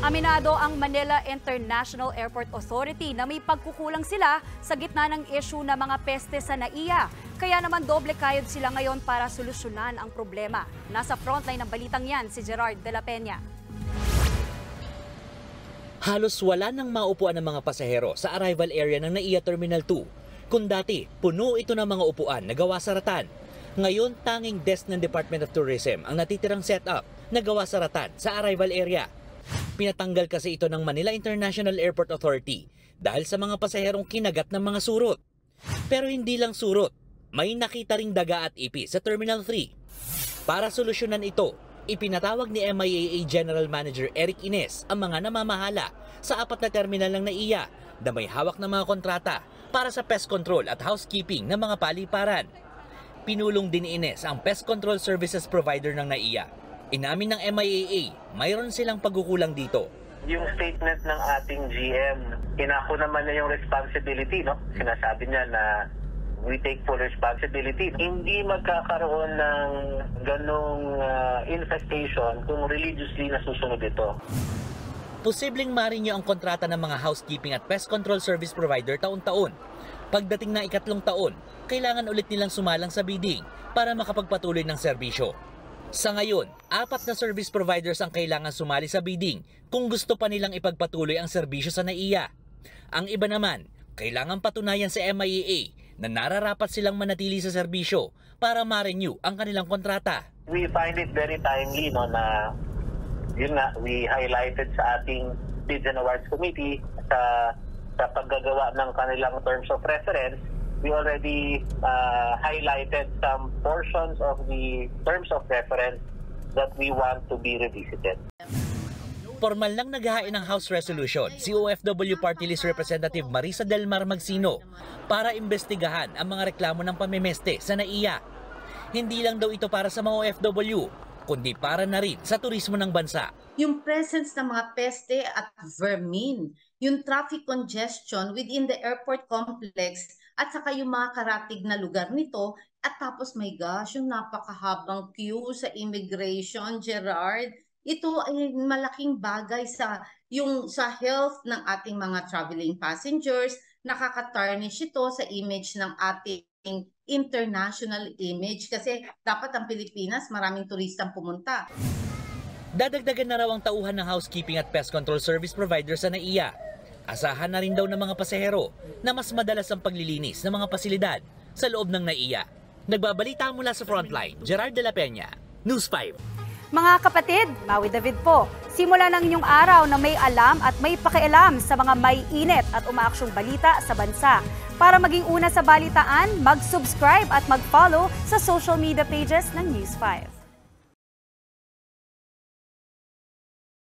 Aminado ang Manila International Airport Authority na may pagkukulang sila sa gitna ng issue na mga peste sa NAIA. Kaya naman doble kayod sila ngayon para solusyonan ang problema. Nasa frontline ng balitang yan si Gerard de la Peña. Halos wala nang maupuan ng mga pasahero sa arrival area ng NAIA Terminal 2. Kung dati, puno ito ng mga upuan na gawa sa ratan. Ngayon, tanging desk ng Department of Tourism ang natitirang setup na gawa sa ratan sa arrival area. Pinatanggal kasi ito ng Manila International Airport Authority dahil sa mga pasaherong kinagat ng mga surot. Pero hindi lang surot, may nakita ring daga at ipis sa Terminal 3. Para solusyonan ito, ipinatawag ni MIAA General Manager Eric Ines ang mga namamahala sa 4 na terminal ng NAIA na may hawak ng mga kontrata para sa pest control at housekeeping ng mga paliparan. Pinulong din ni Ines ang pest control services provider ng NAIA. Inamin ng MIAA, mayroon silang pagkukulang dito. Yung statement ng ating GM, inako naman niya yung responsibility, no? Sinasabi niya na we take full responsibility. Hindi magkakaroon ng ganong infestation kung religiously nasusunod ito. Posibleng marinyo ang kontrata ng mga housekeeping at pest control service provider taon-taon. Pagdating ng 3 taon, kailangan ulit nilang sumalang sa bidding para makapagpatuloy ng serbisyo. Sa ngayon, 4 na service providers ang kailangan sumali sa bidding kung gusto pa nilang ipagpatuloy ang serbisyo sa NAIA. Ang iba naman, kailangan patunayan sa MIAA na nararapat silang manatili sa serbisyo para ma-renew ang kanilang kontrata. We find it very timely, no, na yun nga, we highlighted sa ating Bids and Awards Committee sa paggagawa ng kanilang terms of reference. We already highlighted some portions of the terms of reference that we want to be revisited. Formal lang naghahain ng House Resolution si OFW Party List Representative Marisa Del Mar Magsino para imbestigahan ang mga reklamo ng pamimeste sa NAIA. Hindi lang daw ito para sa mga OFW, kundi para na rin sa turismo ng bansa. Yung presence ng mga peste at vermin, yung traffic congestion within the airport complex, at saka yung mga karatig na lugar nito, at tapos my gosh, yung napakahabang queue sa immigration, Gerard, ito ay malaking bagay sa health ng ating mga traveling passengers. Nakaka-tarnish ito sa image ng ating international image kasi dapat ang Pilipinas maraming turistang pumunta. Dadagdagan na raw ang tauhan ng housekeeping at pest control service provider sa NAIA. Asahan na rin daw ng mga pasahero na mas madalas ang paglilinis ng mga pasilidad sa loob ng NAIA. Nagbabalita mula sa Frontline, Gerard de la Peña, News 5. Mga kapatid, Maui David po. Simula ng inyong araw na may alam at may pakialam sa mga may init at umaaksyong balita sa bansa. Para maging una sa balitaan, mag-subscribe at mag-follow sa social media pages ng News 5.